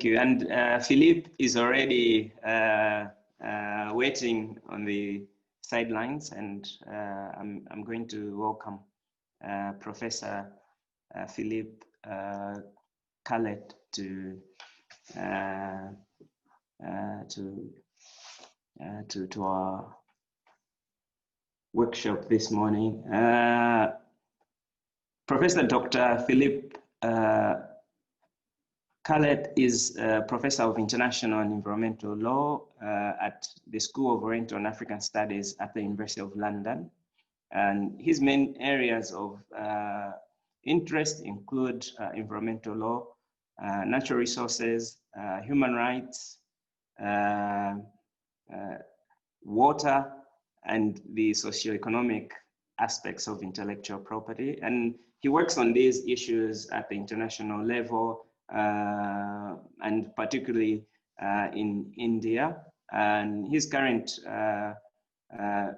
Thank you. And Philippe is already waiting on the sidelines, and I'm going to welcome Professor Philippe Cullet to our workshop this morning. Professor Dr. Philippe Cullet is a Professor of International and Environmental Law at the School of Oriental and African Studies at the University of London. And his main areas of interest include environmental law, natural resources, human rights, water, and the socioeconomic aspects of intellectual property. And he works on these issues at the international level, and particularly in India. And his current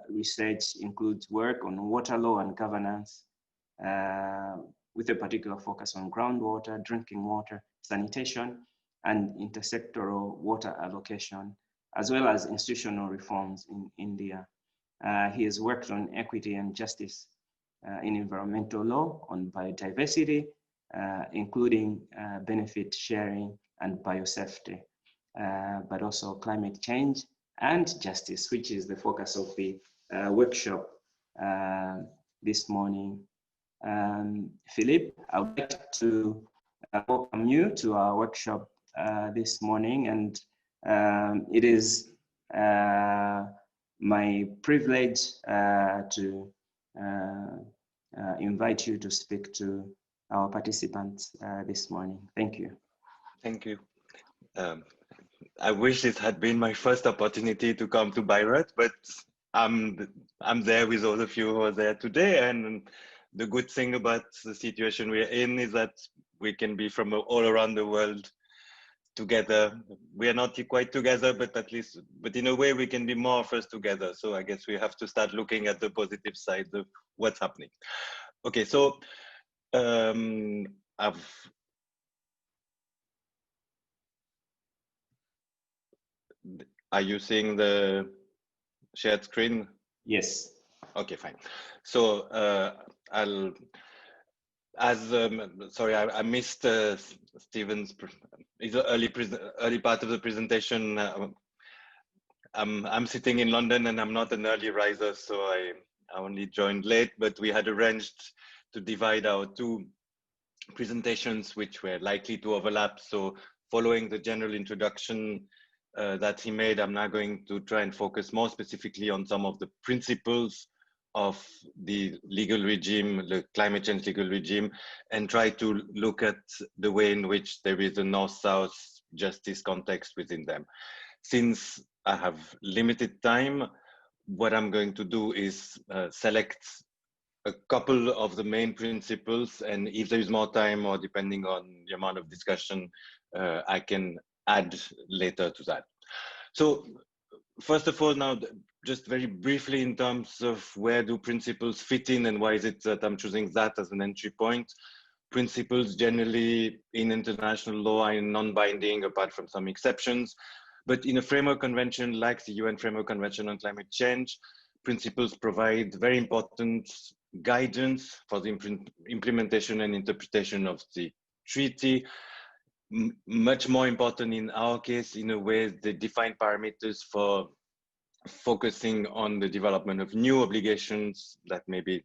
research includes work on water law and governance, with a particular focus on groundwater, drinking water, sanitation, and intersectoral water allocation, as well as institutional reforms in India. He has worked on equity and justice in environmental law, on biodiversity, including benefit sharing and biosafety, but also climate change and justice, which is the focus of the workshop this morning. Philippe, I would like to welcome you to our workshop this morning, and it is my privilege to invite you to speak to our participants this morning. Thank you. Thank you. I wish it had been my first opportunity to come to Bayreuth, but I'm there with all of you who are there today. And the good thing about the situation we're in is that we can be from all around the world together. We are not quite together, but at least, but in a way we can be more of us together. So I guess we have to start looking at the positive side of what's happening. Okay, so are you seeing the shared screen? Yes. Okay, fine. So sorry, I missed Stephen's early part of the presentation. I'm sitting in London and I'm not an early riser, so I only joined late, but we had arranged to divide our two presentations, which were likely to overlap. So following the general introduction that he made, I'm now going to try and focus more specifically on some of the principles of the legal regime, the climate change legal regime, and try to look at the way in which there is a North-South justice context within them. Since I have limited time, what I'm going to do is select a couple of the main principles, and if there is more time or depending on the amount of discussion, I can add later to that. So first of all, now, just very briefly in terms of where do principles fit in and why is it that I'm choosing that as an entry point. Principles generally in international law are non-binding apart from some exceptions, but in a framework convention like the UN Framework Convention on Climate Change, principles provide very important guidance for the implementation and interpretation of the treaty. Much more important in our case, in a way, they define parameters for focusing on the development of new obligations that may be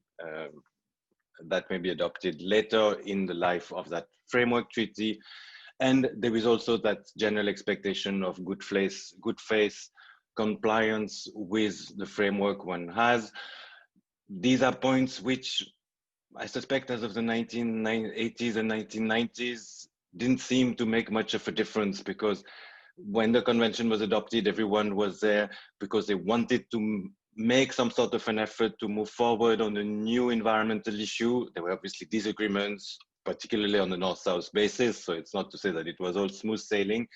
adopted later in the life of that framework treaty. And there is also that general expectation of good faith compliance with the framework one has. These are points which I suspect as of the 1980s and 1990s didn't seem to make much of a difference, because when the convention was adopted, everyone was there because they wanted to make some sort of an effort to move forward on a new environmental issue. There were obviously disagreements, particularly on the North-South basis, so it's not to say that it was all smooth sailing,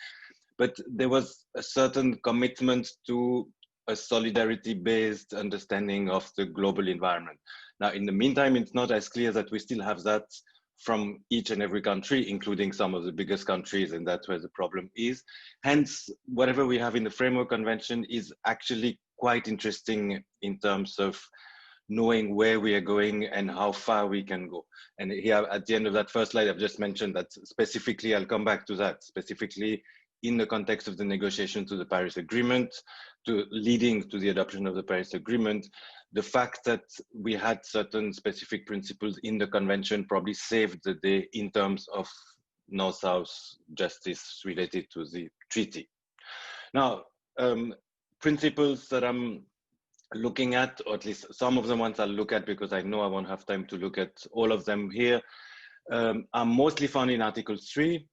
but there was a certain commitment to a solidarity-based understanding of the global environment. Now, in the meantime, it's not as clear that we still have that from each and every country, including some of the biggest countries, and that's where the problem is. Hence, whatever we have in the Framework Convention is actually quite interesting in terms of knowing where we are going and how far we can go. And here at the end of that first slide, I've just mentioned that specifically, I'll come back to that, specifically in the context of the negotiation to the Paris Agreement, leading to the adoption of the Paris Agreement, the fact that we had certain specific principles in the convention probably saved the day in terms of North-South justice related to the treaty. Now, principles that I'm looking at, or at least some of the ones I'll look at because I know I won't have time to look at all of them here, are mostly found in Article 3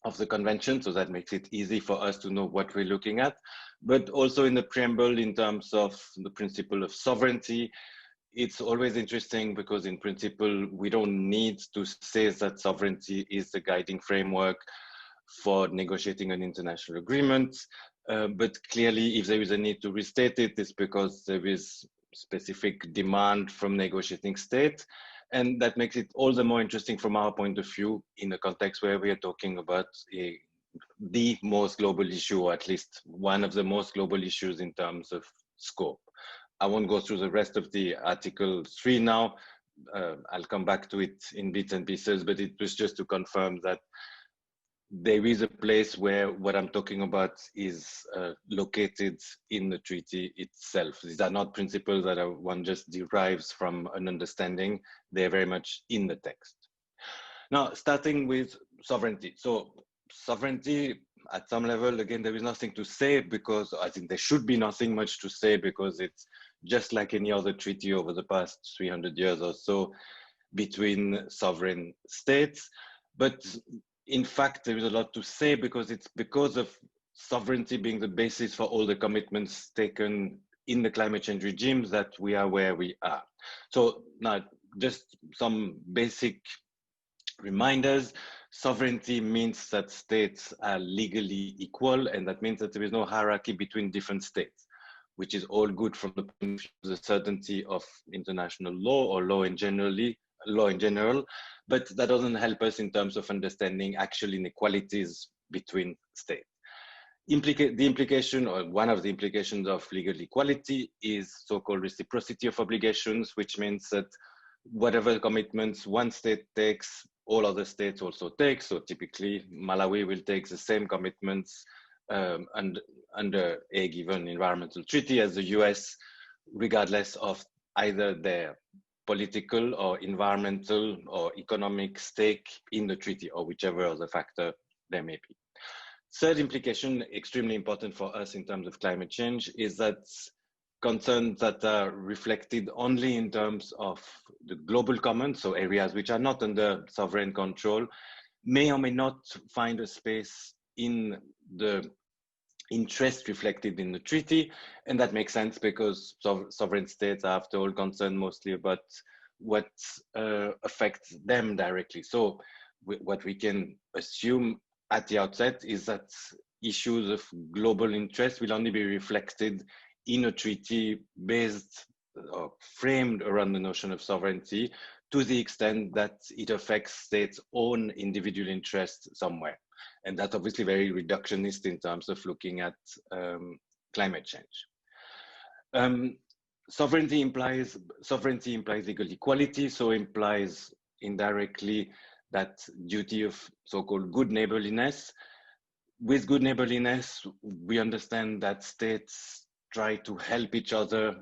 of the convention, so that makes it easy for us to know what we're looking at, but also in the preamble in terms of the principle of sovereignty. It's always interesting because in principle, we don't need to say that sovereignty is the guiding framework for negotiating an international agreement. But clearly, if there is a need to restate it, it's because there is specific demand from negotiating states. And that makes it all the more interesting from our point of view in a context where we are talking about the most global issue, or at least one of the most global issues in terms of scope. I won't go through the rest of the Article 3 now. I'll come back to it in bits and pieces, but it was just to confirm that there is a place where what I'm talking about is located in the treaty itself. These are not principles that one just derives from an understanding. They're very much in the text. Now, starting with sovereignty. So sovereignty, at some level, again, there is nothing to say because I think there should be nothing much to say because it's just like any other treaty over the past 300 years or so between sovereign states. But in fact, there is a lot to say because it's because of sovereignty being the basis for all the commitments taken in the climate change regimes that we are where we are. So now, just some basic reminders. Sovereignty means that states are legally equal, and that means that there is no hierarchy between different states, which is all good from the point of view of the certainty of international law or law in general, but that doesn't help us in terms of understanding actual inequalities between states. The implication, or one of the implications of legal equality, is so-called reciprocity of obligations, which means that whatever commitments one state takes, all other states also take. So typically, Malawi will take the same commitments under a given environmental treaty as the US, regardless of either their political or environmental or economic stake in the treaty, or whichever other factor there may be. Third implication, extremely important for us in terms of climate change, is that concerns that are reflected only in terms of the global commons, so areas which are not under sovereign control, may or may not find a space in the interest reflected in the treaty. And that makes sense because sovereign states are, after all, concerned mostly about what affects them directly. So what we can assume at the outset is that issues of global interest will only be reflected in a treaty based or framed around the notion of sovereignty to the extent that it affects states' own individual interests somewhere. And that's obviously very reductionist in terms of looking at climate change. Sovereignty implies legal equality, so implies indirectly that duty of so-called good neighborliness. With good neighborliness, we understand that states try to help each other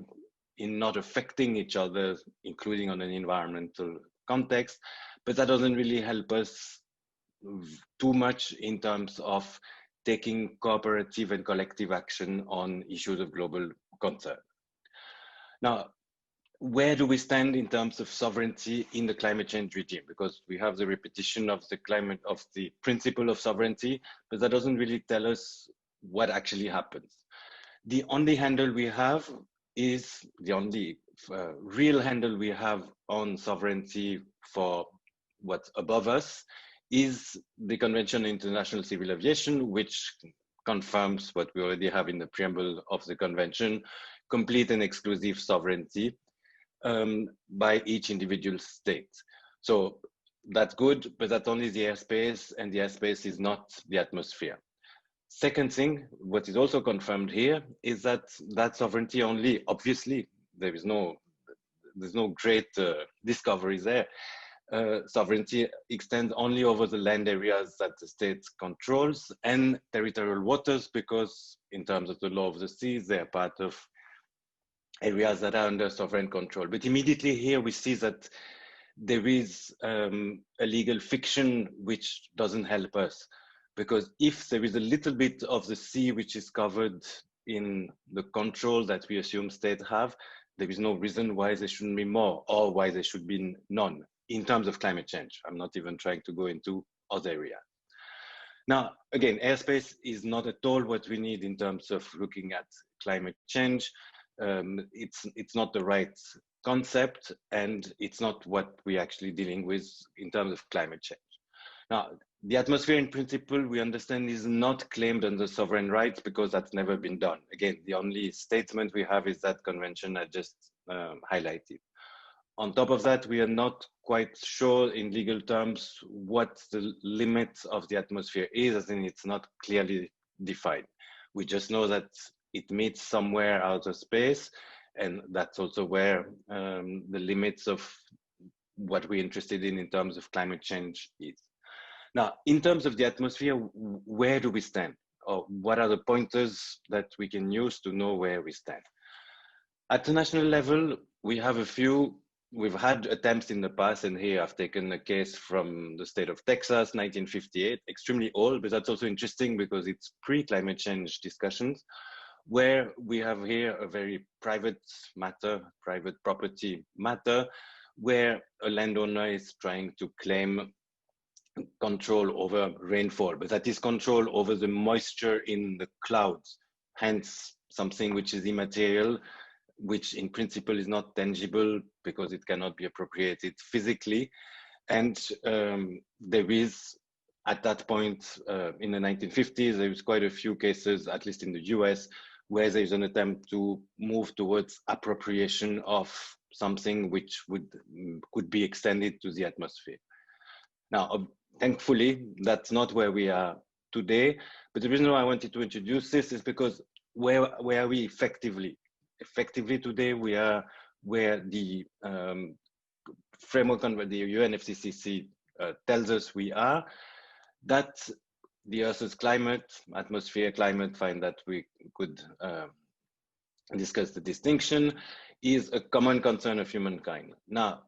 in not affecting each other, including on an environmental context, but that doesn't really help us too much in terms of taking cooperative and collective action on issues of global concern. Now, where do we stand in terms of sovereignty in the climate change regime? Because we have the repetition of the principle of sovereignty, but that doesn't really tell us what actually happens. The only handle we have is the only real handle we have on sovereignty for what's above us is the Convention on International Civil Aviation, which confirms what we already have in the preamble of the convention, complete and exclusive sovereignty by each individual state. So that's good, but that's only the airspace, and the airspace is not the atmosphere. Second thing, what is also confirmed here is that sovereignty only, obviously, there's no great discoveries there. Sovereignty extends only over the land areas that the state controls and territorial waters, because in terms of the law of the seas, they are part of areas that are under sovereign control. But immediately here we see that there is a legal fiction which doesn't help us, because if there is a little bit of the sea which is covered in the control that we assume states have, there is no reason why there shouldn't be more, or why there should be none in terms of climate change. I'm not even trying to go into other areas. Now, again, airspace is not at all what we need in terms of looking at climate change. It's not the right concept, and it's not what we're actually dealing with in terms of climate change. Now, the atmosphere in principle, we understand, is not claimed under sovereign rights, because that's never been done. Again, the only statement we have is that convention I just highlighted. On top of that, we are not quite sure in legal terms what the limit of the atmosphere is, as in it's not clearly defined. We just know that it meets somewhere out of space, and that's also where the limits of what we're interested in terms of climate change is. Now, in terms of the atmosphere, where do we stand? Or what are the pointers that we can use to know where we stand? At the national level, we have a few. We've had attempts in the past, and here I've taken a case from the state of Texas, 1958, extremely old, but that's also interesting because it's pre-climate change discussions, where we have here a very private matter, private property matter, where a landowner is trying to claim control over rainfall, but that is control over the moisture in the clouds, hence something which is immaterial, which in principle is not tangible because it cannot be appropriated physically. And there is, at that point in the 1950s, there was quite a few cases, at least in the US, where there's an attempt to move towards appropriation of something which could be extended to the atmosphere. Now, thankfully, that's not where we are today. But the reason why I wanted to introduce this is because where are we effectively? Effectively today, we are where the framework on the UNFCCC tells us we are, that the Earth's climate, atmosphere, climate, find that we could discuss the distinction, is a common concern of humankind. Now,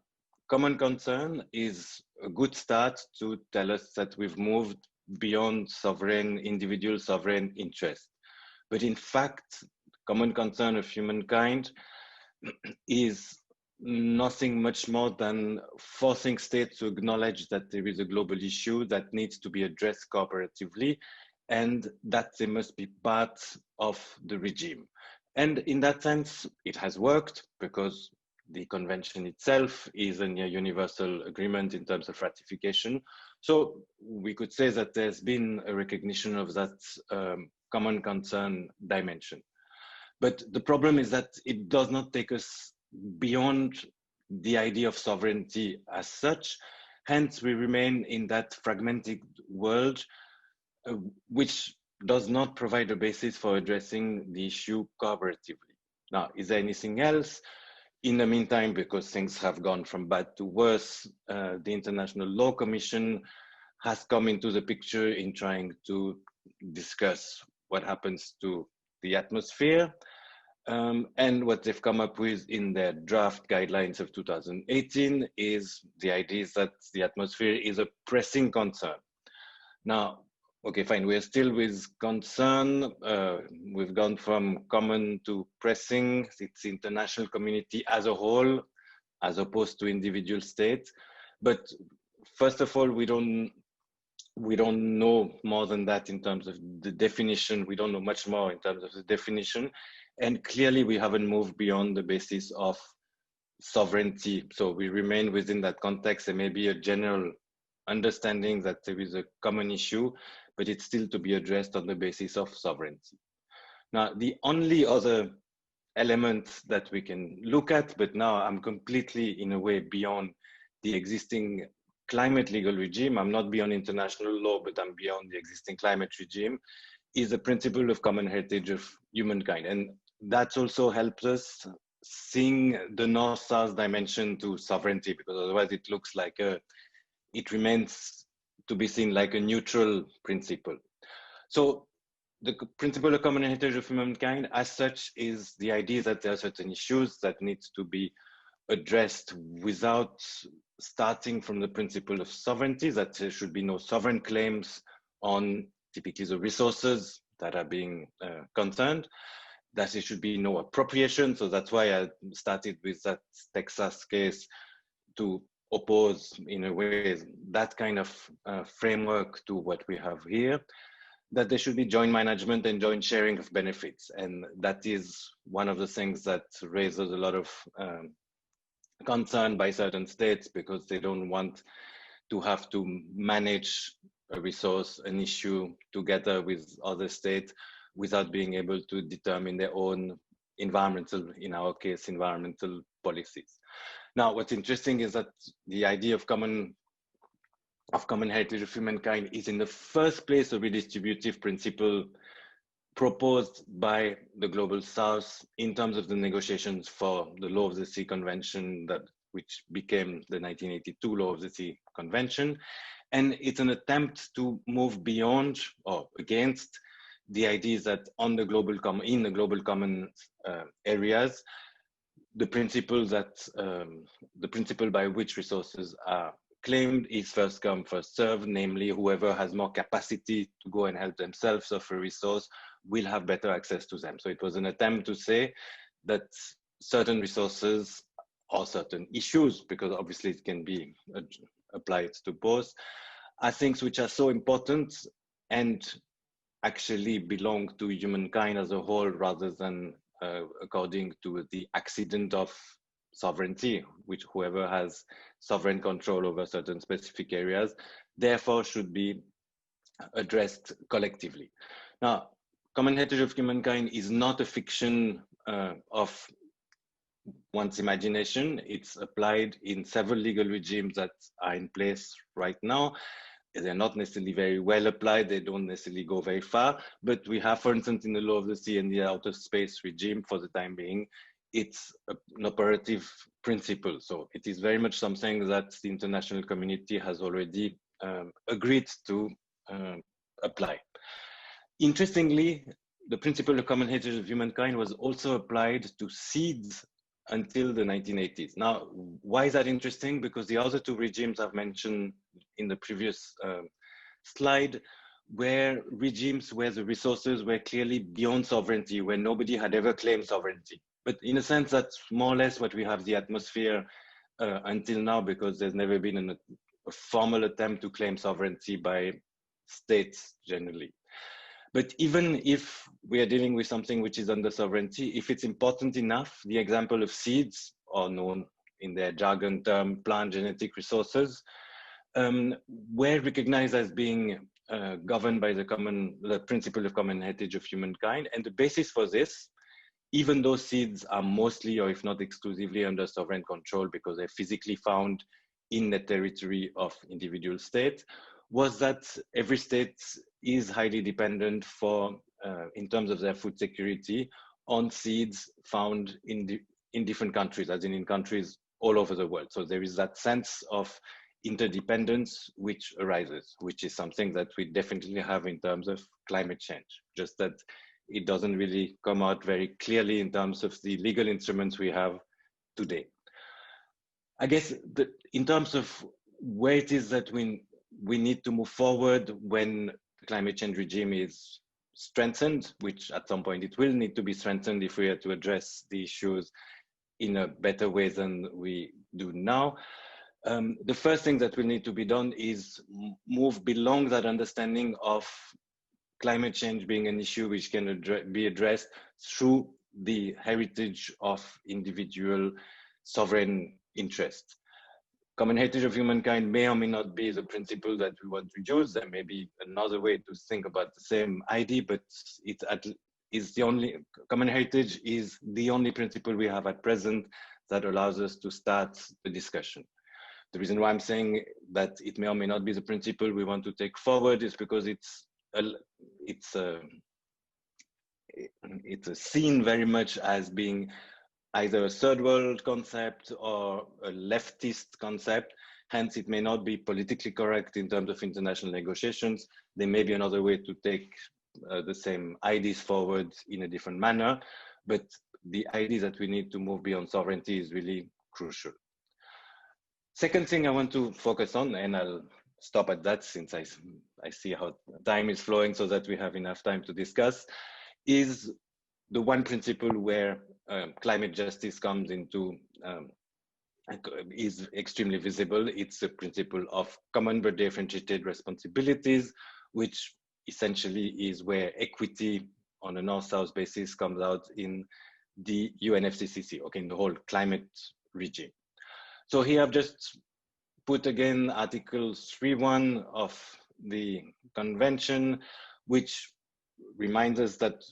common concern is a good start to tell us that we've moved beyond sovereign, individual sovereign interest. But in fact, common concern of humankind is nothing much more than forcing states to acknowledge that there is a global issue that needs to be addressed cooperatively, and that they must be part of the regime. And in that sense, it has worked, because the convention itself is a near universal agreement in terms of ratification. So we could say that there's been a recognition of that common concern dimension. But the problem is that it does not take us beyond the idea of sovereignty as such. Hence, we remain in that fragmented world, which does not provide a basis for addressing the issue cooperatively. Now, is there anything else? In the meantime, because things have gone from bad to worse, the International Law Commission has come into the picture in trying to discuss what happens to the atmosphere. And what they've come up with in their draft guidelines of 2018 is the idea that the atmosphere is a pressing concern. Now, okay, fine, we're still with concern. We've gone from common to pressing. It's the international community as a whole, as opposed to individual states. But first of all, we don't know more than that in terms of the definition. We don't know much more in terms of the definition. And clearly we haven't moved beyond the basis of sovereignty. So we remain within that context. There may be a general understanding that there is a common issue, but it's still to be addressed on the basis of sovereignty. Now, the only other element that we can look at, but now I'm completely in a way beyond the existing climate legal regime, I'm not beyond international law, but I'm beyond the existing climate regime, is the principle of common heritage of humankind. And that also helps us seeing the North-South dimension to sovereignty, because otherwise it looks like it remains to be seen like a neutral principle. So the principle of common heritage of humankind as such is the idea that there are certain issues that need to be addressed without starting from the principle of sovereignty, that there should be no sovereign claims on typically the resources that are being concerned, that there should be no appropriation. So that's why I started with that Texas case to oppose, in a way, that kind of framework to what we have here, that there should be joint management and joint sharing of benefits. And that is one of the things that raises a lot of concern by certain states, because they don't want to have to manage a resource, an issue together with other states without being able to determine their own environmental, in our case, environmental policies. Now, what's interesting is that the idea of common heritage of humankind is in the first place a redistributive principle proposed by the Global South in terms of the negotiations for the Law of the Sea Convention, which became the 1982 Law of the Sea Convention. And it's an attempt to move beyond or against the idea that in the global common areas, the principle by which resources are claimed is first come, first served, namely whoever has more capacity to go and help themselves of a resource will have better access to them. So it was an attempt to say that certain resources or certain issues, because obviously it can be applied to both, are things which are so important and actually belong to humankind as a whole, rather than according to the accident of sovereignty, which whoever has sovereign control over certain specific areas, therefore should be addressed collectively. Now, common heritage of humankind is not a fiction of one's imagination. It's applied in several legal regimes that are in place right now. They're not necessarily very well applied. They don't necessarily go very far, but we have, for instance, in the Law of the Sea and the outer space regime, for the time being, it's an operative principle. So it is very much something that the international community has already agreed to apply. Interestingly, the principle of common heritage of humankind was also applied to seeds until the 1980s. Now, why is that interesting? Because the other two regimes I've mentioned in the previous slide were regimes where the resources were clearly beyond sovereignty, where nobody had ever claimed sovereignty. But in a sense, that's more or less what we have the atmosphere until now, because there's never been a formal attempt to claim sovereignty by states generally. But even if we are dealing with something which is under sovereignty, if it's important enough, the example of seeds, or known in their jargon term, plant genetic resources, were recognized as being governed by the principle of common heritage of humankind. And the basis for this, even though seeds are mostly, or if not exclusively, under sovereign control because they're physically found in the territory of individual states, was that every state is highly dependent in terms of their food security on seeds found in different countries, as in countries all over the world. So there is that sense of interdependence which arises, which is something that we definitely have in terms of climate change, just that it doesn't really come out very clearly in terms of the legal instruments we have today. I guess in terms of where it is that we need to move forward when the climate change regime is strengthened, which at some point it will need to be strengthened if we are to address the issues in a better way than we do now. The first thing that will need to be done is move beyond that understanding of climate change being an issue which can be addressed through the heritage of individual sovereign interests. Common heritage of humankind may or may not be the principle that we want to use. There may be another way to think about the same idea, but common heritage is the only principle we have at present that allows us to start the discussion. The reason why I'm saying that it may or may not be the principle we want to take forward is because it's seen very much as being either a third world concept or a leftist concept. Hence, it may not be politically correct in terms of international negotiations. There may be another way to take the same ideas forward in a different manner, but the idea that we need to move beyond sovereignty is really crucial. Second thing I want to focus on, and I'll stop at that since I see how time is flowing so that we have enough time to discuss, is the one principle where climate justice comes into, is extremely visible. It's the principle of common but differentiated responsibilities, which essentially is where equity on a North-South basis comes out in the UNFCCC, okay, in the whole climate regime. So here I've just put again Article 3.1 of the convention, which reminds us that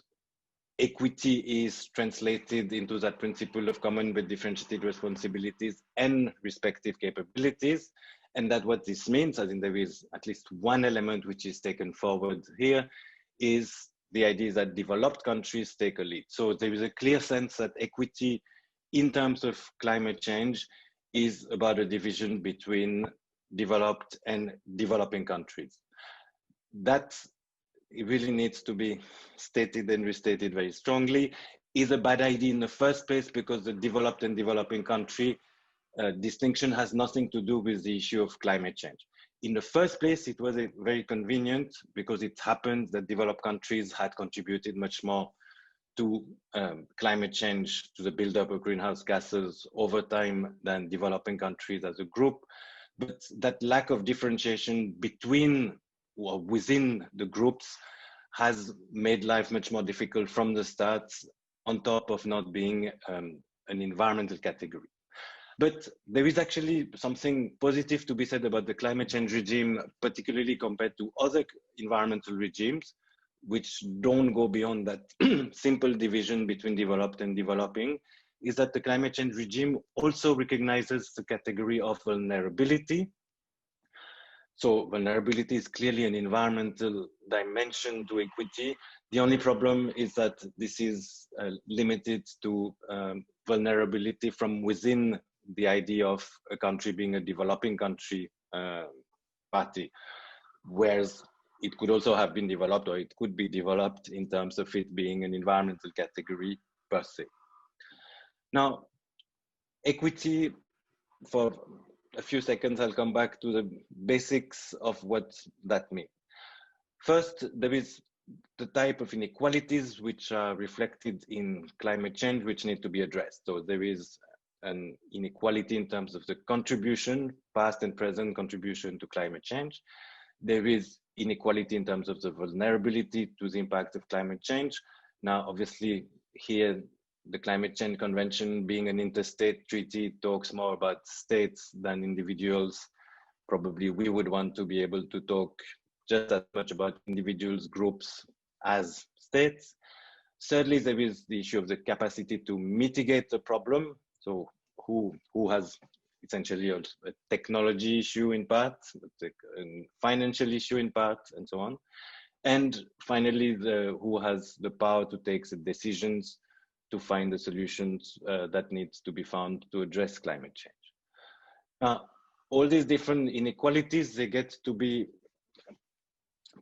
equity is translated into that principle of common but differentiated responsibilities and respective capabilities. And that what this means, I think there is at least one element which is taken forward here, is the idea that developed countries take a lead. So there is a clear sense that equity in terms of climate change is about a division between developed and developing countries. That really needs to be stated and restated very strongly, is a bad idea in the first place because the developed and developing country distinction has nothing to do with the issue of climate change. In the first place, it was very convenient because it happened that developed countries had contributed much more to climate change, to the buildup of greenhouse gases over time than developing countries as a group. But that lack of differentiation between or within the groups has made life much more difficult from the start, on top of not being an environmental category. But there is actually something positive to be said about the climate change regime, particularly compared to other environmental regimes, which don't go beyond that simple division between developed and developing, is that the climate change regime also recognizes the category of vulnerability. So vulnerability is clearly an environmental dimension to equity. The only problem is that this is limited to vulnerability from within the idea of a country being a developing country party, whereas it could also have been developed, or it could be developed in terms of it being an environmental category per se. Now, equity, for a few seconds, I'll come back to the basics of what that means. First, there is the type of inequalities which are reflected in climate change, which need to be addressed. So there is an inequality in terms of the contribution, past and present contribution to climate change. There is inequality in terms of the vulnerability to the impact of climate change. Now, obviously, here, the Climate Change Convention being an interstate treaty talks more about states than individuals. Probably we would want to be able to talk just as much about individuals, groups as states. Thirdly, there is the issue of the capacity to mitigate the problem. So who has essentially a technology issue in part, a financial issue in part, and so on. And finally, who has the power to take the decisions to find the solutions that needs to be found to address climate change. Now, all these different inequalities, they get to be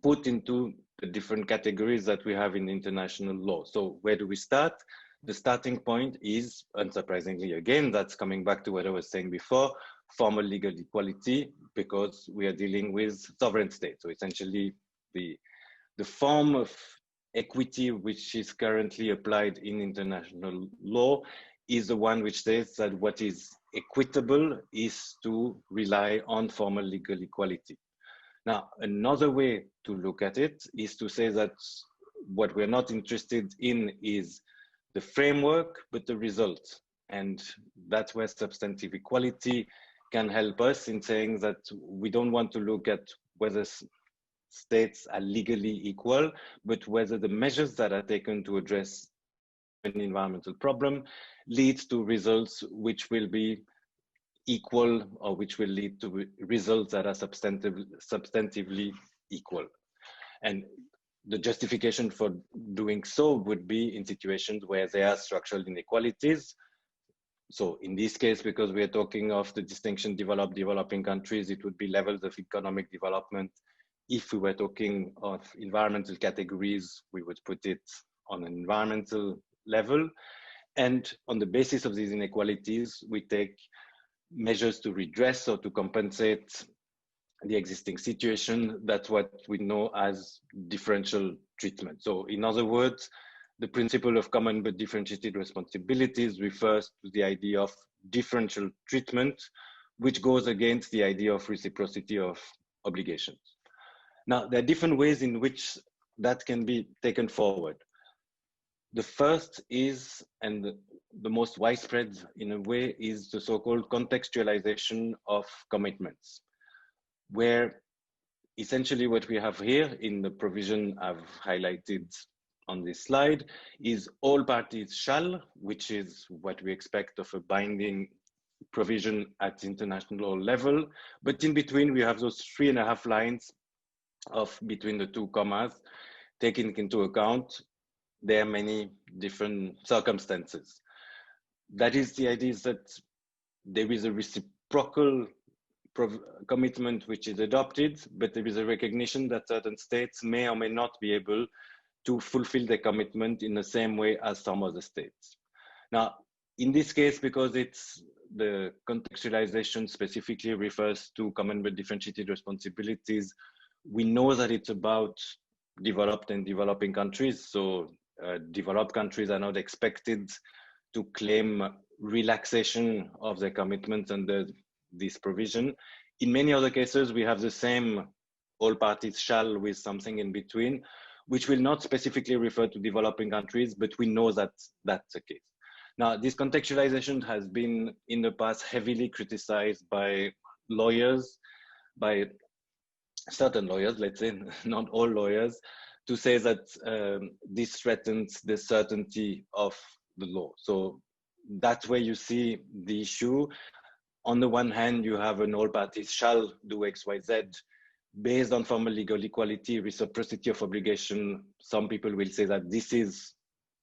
put into the different categories that we have in international law. So where do we start? The starting point is, unsurprisingly, again, that's coming back to what I was saying before, formal legal equality, because we are dealing with sovereign states. So essentially, the form of equity which is currently applied in international law is the one which says that what is equitable is to rely on formal legal equality. Now, another way to look at it is to say that what we're not interested in is the framework, but the result. And that's where substantive equality can help us in saying that we don't want to look at whether states are legally equal, but whether the measures that are taken to address an environmental problem leads to results which will be equal, or which will lead to results that are substantively equal. And the justification for doing so would be in situations where there are structural inequalities. So in this case, because we are talking of the distinction developed, developing countries, it would be levels of economic development. If we were talking of environmental categories, we would put it on an environmental level. And on the basis of these inequalities, we take measures to redress or to compensate the existing situation. That's what we know as differential treatment. So in other words, the principle of common but differentiated responsibilities refers to the idea of differential treatment, which goes against the idea of reciprocity of obligations. Now, there are different ways in which that can be taken forward. The first is, and the most widespread in a way, is the so-called contextualization of commitments, where essentially what we have here in the provision I've highlighted on this slide is all parties shall, which is what we expect of a binding provision at international level. But in between, we have those 3.5 lines of between the two commas, taking into account there are many different circumstances. That is, the idea is that there is a reciprocal commitment which is adopted, but there is a recognition that certain states may or may not be able to fulfill their commitment in the same way as some other states. Now, in this case, because it's the contextualization specifically refers to common but differentiated responsibilities, we know that it's about developed and developing countries. So developed countries are not expected to claim relaxation of their commitments under this provision. In many other cases, we have the same all parties shall with something in between, which will not specifically refer to developing countries, but we know that that's the case. Now, this contextualization has been in the past heavily criticized by lawyers, by certain lawyers, let's say, not all lawyers, to say that this threatens the certainty of the law. So that's where you see the issue. On the one hand, you have an all parties shall do X, Y, Z based on formal legal equality, reciprocity of obligation. Some people will say that this is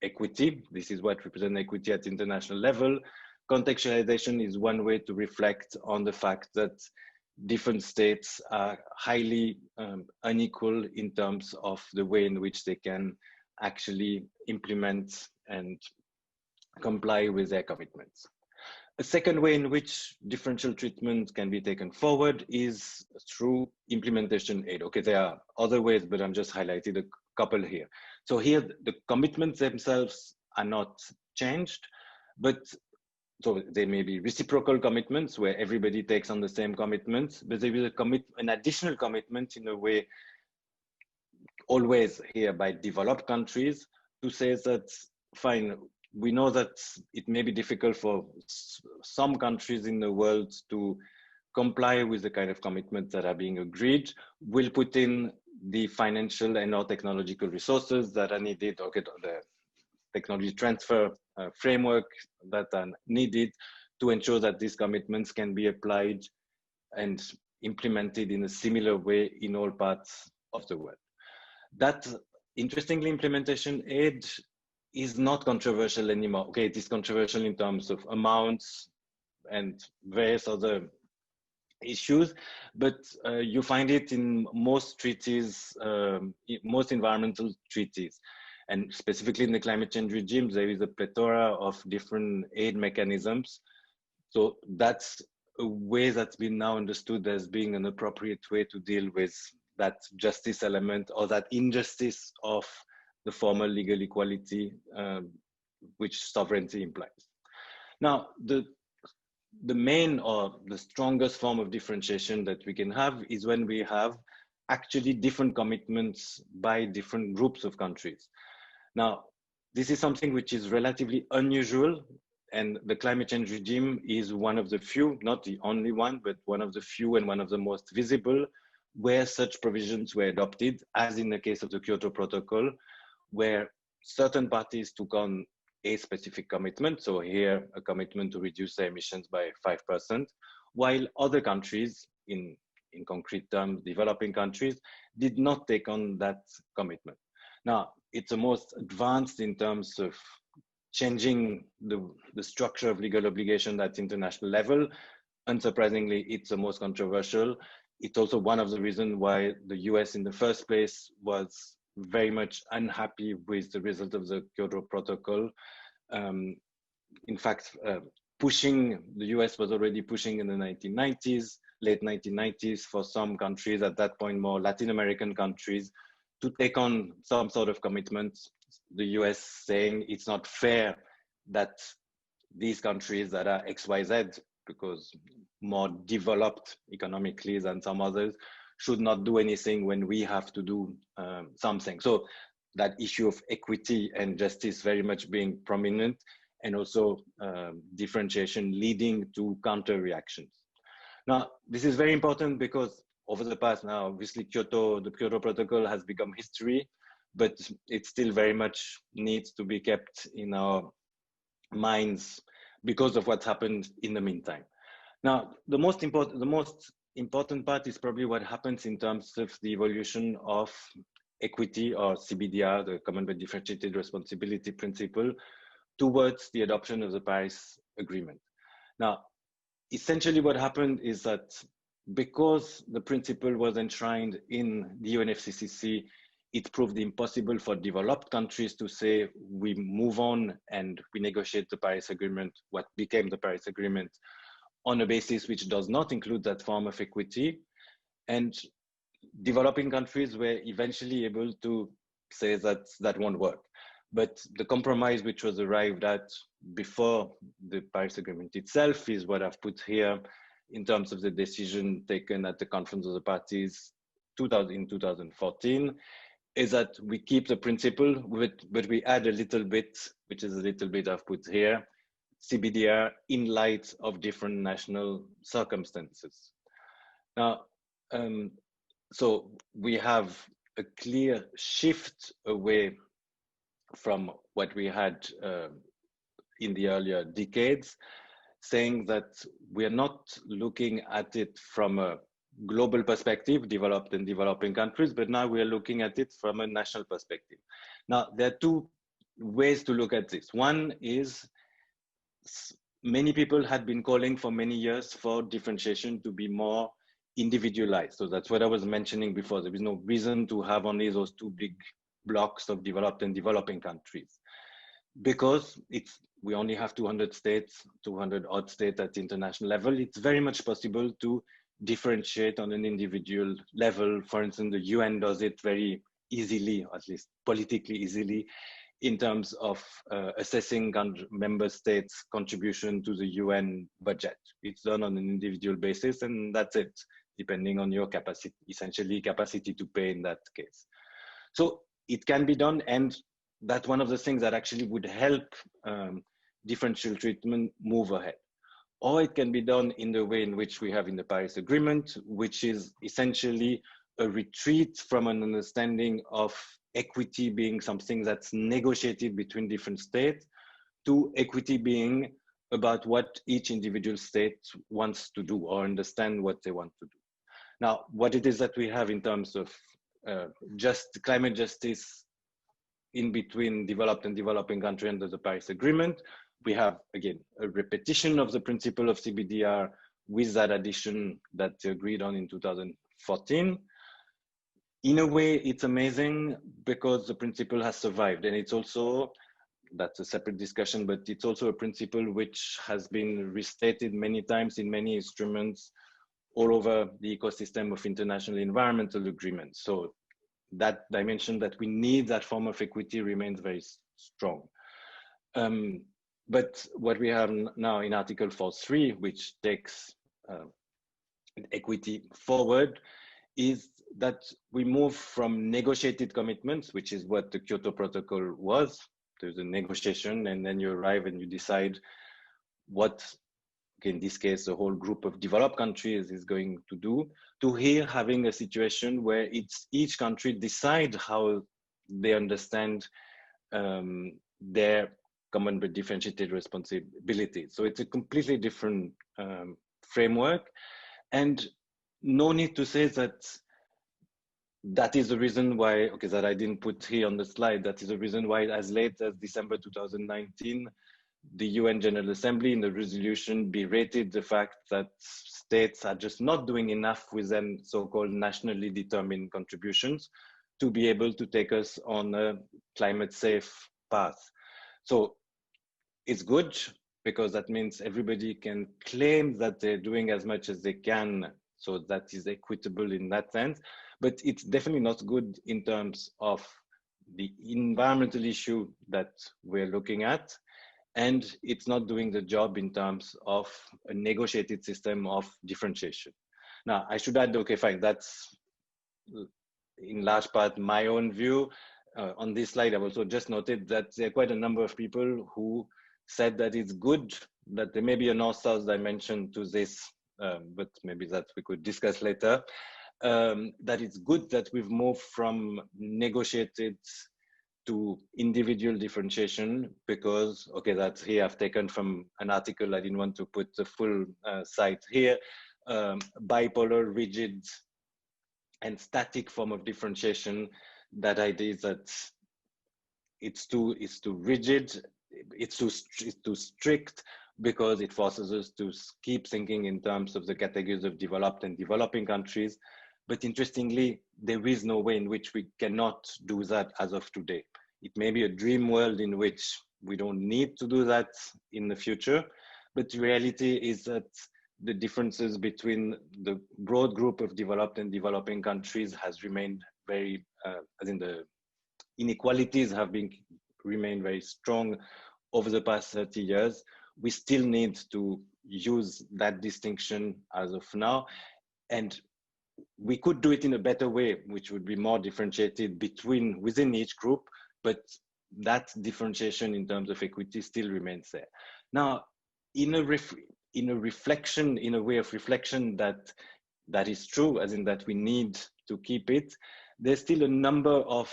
equity. This is what represents equity at international level. Contextualization is one way to reflect on the fact that different states are highly unequal in terms of the way in which they can actually implement and comply with their commitments. A second way in which differential treatment can be taken forward is through implementation aid. Okay, there are other ways, but I'm just highlighting a couple here. So here, the commitments themselves are not changed, but so they may be reciprocal commitments where everybody takes on the same commitments, but there is an additional commitment in a way, always here by developed countries, to say that, fine, we know that it may be difficult for some countries in the world to comply with the kind of commitments that are being agreed. We'll put in the financial and or technological resources that are needed, okay, the technology transfer framework that are needed to ensure that these commitments can be applied and implemented in a similar way in all parts of the world. That, interestingly, implementation aid is not controversial anymore. Okay, it is controversial in terms of amounts and various other issues, but you find it in most treaties, most environmental treaties. And specifically in the climate change regimes, there is a plethora of different aid mechanisms. So that's a way that's been now understood as being an appropriate way to deal with that justice element or that injustice of the formal legal equality which sovereignty implies. Now, the main or the strongest form of differentiation that we can have is when we have actually different commitments by different groups of countries. Now, this is something which is relatively unusual, and the climate change regime is one of the few, not the only one, but one of the few and one of the most visible where such provisions were adopted, as in the case of the Kyoto Protocol, where certain parties took on a specific commitment. So here, a commitment to reduce their emissions by 5%, while other countries, in concrete terms, developing countries, did not take on that commitment. Now, it's the most advanced in terms of changing the structure of legal obligation at international level. Unsurprisingly, it's the most controversial. It's also one of the reasons why the US in the first place was very much unhappy with the result of the Kyoto Protocol. In fact, the US was already pushing in the 1990s, late 1990s, for some countries at that point, more Latin American countries, to take on some sort of commitment. The US saying it's not fair that these countries that are XYZ, because more developed economically than some others, should not do anything when we have to do something. So that issue of equity and justice very much being prominent, and also differentiation leading to counter reactions. Now, this is very important because over the past now, obviously the Kyoto Protocol has become history, but it still very much needs to be kept in our minds because of what's happened in the meantime. Now, the most important part is probably what happens in terms of the evolution of equity, or CBDR, the Common but Differentiated Responsibility Principle, towards the adoption of the Paris Agreement. Now, essentially what happened is that because the principle was enshrined in the UNFCCC, it proved impossible for developed countries to say, we move on and we negotiate the Paris Agreement, what became the Paris Agreement, on a basis which does not include that form of equity. And developing countries were eventually able to say that that won't work. But the compromise which was arrived at before the Paris Agreement itself is what I've put here in terms of the decision taken at the Conference of the Parties in 2014, is that we keep the principle, but we add a little bit, which is a little bit I've put here, CBDR in light of different national circumstances. Now, so we have a clear shift away from what we had in the earlier decades, saying that we are not looking at it from a global perspective, developed and developing countries, but now we are looking at it from a national perspective. Now, there are two ways to look at this. One is many people had been calling for many years for differentiation to be more individualized. So that's what I was mentioning before. There is no reason to have only those two big blocks of developed and developing countries, because we only have 200 states, 200 odd states at the international level. It's very much possible to differentiate on an individual level. For instance, the UN does it very easily, at least politically easily, in terms of assessing member states' contribution to the UN budget. It's done on an individual basis, and that's it, depending on your capacity, essentially capacity to pay in that case. So it can be done, and that's one of the things that actually would help differential treatment move ahead. Or it can be done in the way in which we have in the Paris Agreement, which is essentially a retreat from an understanding of equity being something that's negotiated between different states, to equity being about what each individual state wants to do or understand what they want to do. Now, what it is that we have in terms of just climate justice in between developed and developing countries under the Paris Agreement, we have, again, a repetition of the principle of CBDR with that addition that they agreed on in 2014. In a way, it's amazing because the principle has survived, and it's also, that's a separate discussion, but it's also a principle which has been restated many times in many instruments all over the ecosystem of international environmental agreements. So that dimension that we need that form of equity remains very strong. But what we have now in Article 4.3, which takes equity forward, is that we move from negotiated commitments, which is what the Kyoto Protocol was. There's a negotiation, and then you arrive and you decide what, in this case, the whole group of developed countries is going to do, to here having a situation where it's each country decide how they understand their common but differentiated responsibility. So it's a completely different framework, and no need to say that that is the reason why, okay, that I didn't put here on the slide, that is the reason why as late as December 2019, the UN General Assembly in the resolution berated the fact that states are just not doing enough with them so-called nationally determined contributions to be able to take us on a climate safe path. So it's good because that means everybody can claim that they're doing as much as they can. So that is equitable in that sense, but it's definitely not good in terms of the environmental issue that we're looking at. And it's not doing the job in terms of a negotiated system of differentiation. Now, I should add, okay, fine, that's in large part my own view. On this slide, I've also just noted that there are quite a number of people who said that it's good that there may be a north-south dimension to this, but maybe that we could discuss later, that it's good that we've moved from negotiated to individual differentiation, because, okay, that's here I've taken from an article, I didn't want to put the full site here, bipolar, rigid, and static form of differentiation. That idea is that it's too rigid, it's too strict, because it forces us to keep thinking in terms of the categories of developed and developing countries. But interestingly, there is no way in which we cannot do that as of today. It may be a dream world in which we don't need to do that in the future, but the reality is that the differences between the broad group of developed and developing countries has remained very, as in the inequalities have remained very strong over the past 30 years. We still need to use that distinction as of now. And we could do it in a better way, which would be more differentiated within each group, but that differentiation in terms of equity still remains there. Now, in a reflection, in a way of reflection that is true, as in that we need to keep it, there's still a number of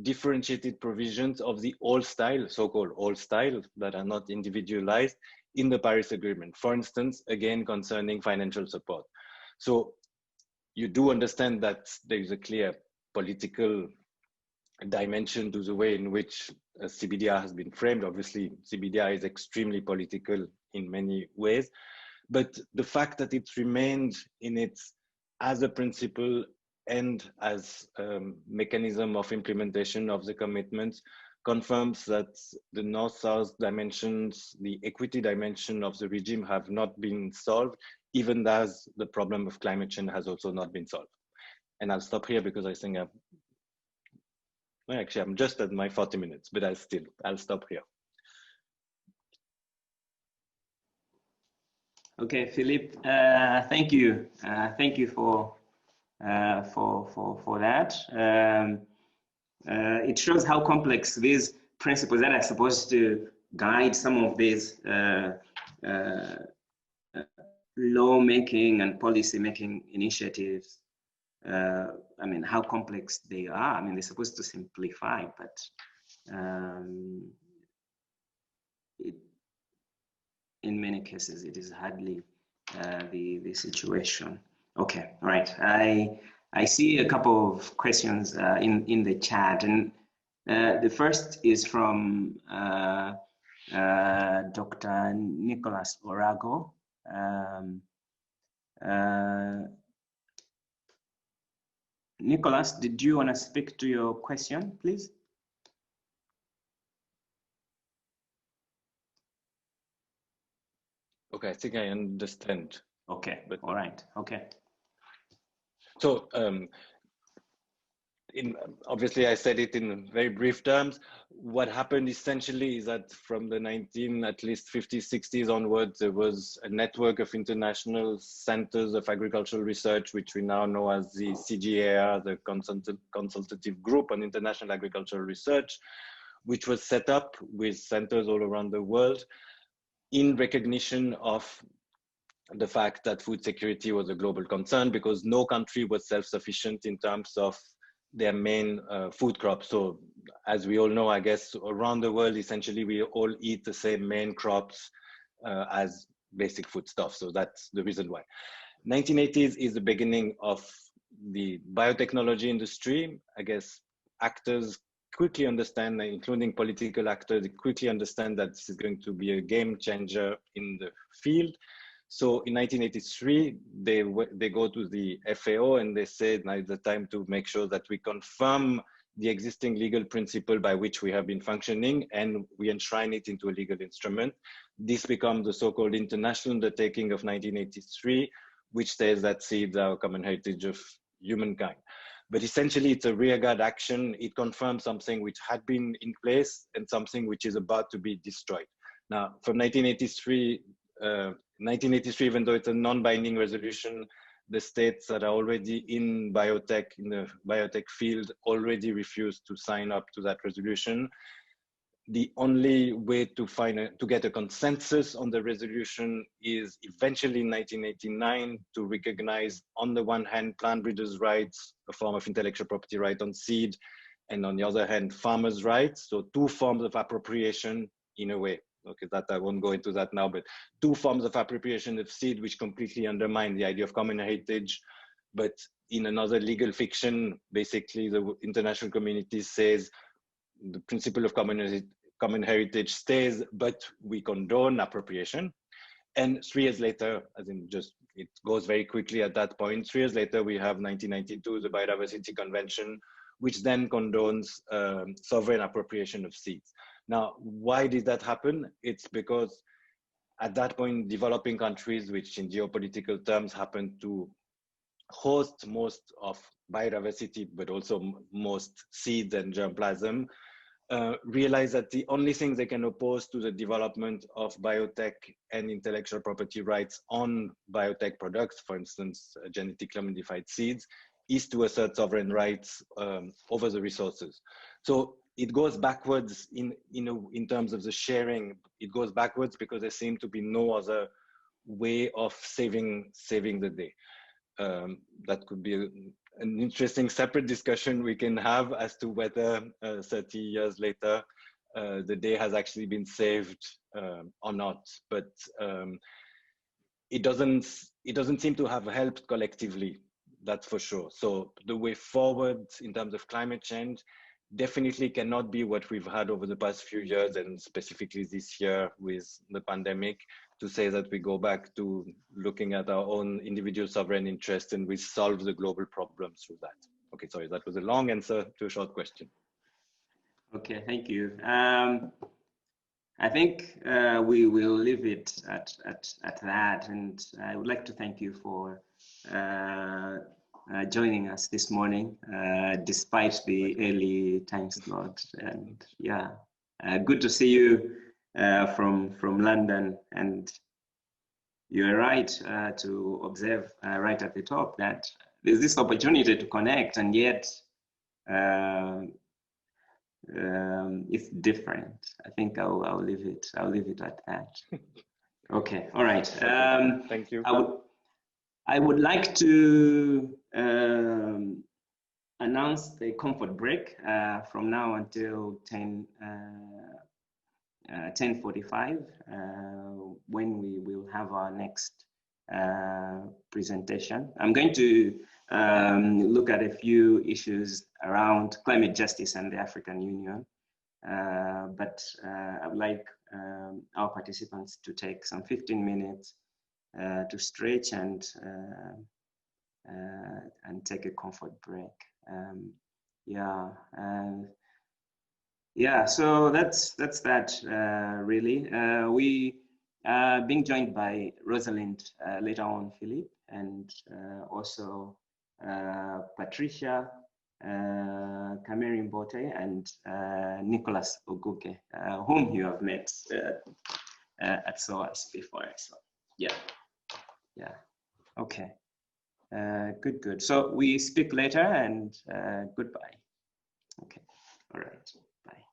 differentiated provisions of the old style, so-called old style, that are not individualized in the Paris Agreement. For instance, again, concerning financial support. So you do understand that there is a clear political dimension to the way in which CBDR has been framed. Obviously, CBDR is extremely political in many ways, but the fact that it remained in its as a principle and as a mechanism of implementation of the commitments confirms that the North-South dimensions, the equity dimension of the regime have not been solved, even as the problem of climate change has also not been solved. And I'll stop here because I think I'm just at my 40 minutes, but I'll stop here. Okay, Philippe, thank you. Thank you for that. It shows how complex these principles that are supposed to guide some of these law-making and policy-making initiatives. I mean, how complex they are. I mean, they're supposed to simplify, but in many cases, it is hardly the situation. Okay, all right. I see a couple of questions in the chat, and the first is from Dr. Nicholas Orago. Nicholas, did you want to speak to your question, please? Okay, I think I understand. Okay, but all right, okay. So, obviously I said it in very brief terms. What happened essentially is that from the at least 50s, 60s onwards, there was a network of international centers of agricultural research, which we now know as the CGAR, the Consultative Group on International Agricultural Research, which was set up with centers all around the world in recognition of the fact that food security was a global concern, because no country was self-sufficient in terms of their main food crops. So as we all know, I guess around the world, essentially we all eat the same main crops as basic foodstuffs. So that's the reason why. 1980s is the beginning of the biotechnology industry. I guess actors quickly understand, including political actors, quickly understand that this is going to be a game changer in the field. So in 1983, they go to the FAO and they say now is the time to make sure that we confirm the existing legal principle by which we have been functioning and we enshrine it into a legal instrument. This becomes the so-called international undertaking of 1983, which says that seeds are a common heritage of humankind. But essentially it's a rearguard action. It confirms something which had been in place and something which is about to be destroyed. Now from 1983, even though it's a non-binding resolution, the states that are already in the biotech field already refused to sign up to that resolution. The only way to get a consensus on the resolution is eventually in 1989 to recognize, on the one hand, plant breeders' rights, a form of intellectual property right on seed, and on the other hand, farmers' rights. So two forms of appropriation in a way. Okay, that I won't go into that now, but two forms of appropriation of seed which completely undermine the idea of common heritage. But in another legal fiction, basically the international community says the principle of common heritage stays, but we condone appropriation. And 3 years later, as in just, it goes very quickly at that point. 3 years later, we have 1992, the Biodiversity Convention, which then condones sovereign appropriation of seeds. Now, why did that happen? It's because at that point, developing countries, which in geopolitical terms happen to host most of biodiversity, but also most seeds and germplasm, realize that the only thing they can oppose to the development of biotech and intellectual property rights on biotech products, for instance, genetically modified seeds, is to assert sovereign rights over the resources. So it goes backwards in terms of the sharing. It goes backwards because there seems to be no other way of saving the day. That could be an interesting separate discussion we can have as to whether 30 years later the day has actually been saved or not. But it doesn't seem to have helped collectively, that's for sure. So the way forward in terms of climate change definitely cannot be what we've had over the past few years, and specifically this year with the pandemic, to say that we go back to looking at our own individual sovereign interest and we solve the global problems through that. Okay, sorry, that was a long answer to a short question. Okay, thank you. I think we will leave it at that, and I would like to thank you for joining us this morning, despite the early time slot. And yeah, good to see you from London. And you're right to observe right at the top that there's this opportunity to connect, and yet it's different. I think I'll leave it at that. Okay, all right. Thank you. I would like to announce the comfort break from now until 10:45, when we will have our next presentation. I'm going to look at a few issues around climate justice and the African Union, but I would like our participants to take some 15 minutes to stretch and take a comfort break. Yeah, so that's that really. We are being joined by Rosalind later on, Philippe, and also Patricia, Kameri Mbote, and Nicholas Oguke, whom you have met at SOAS before. So yeah, okay, good. So we speak later, and goodbye. Okay, all right, bye.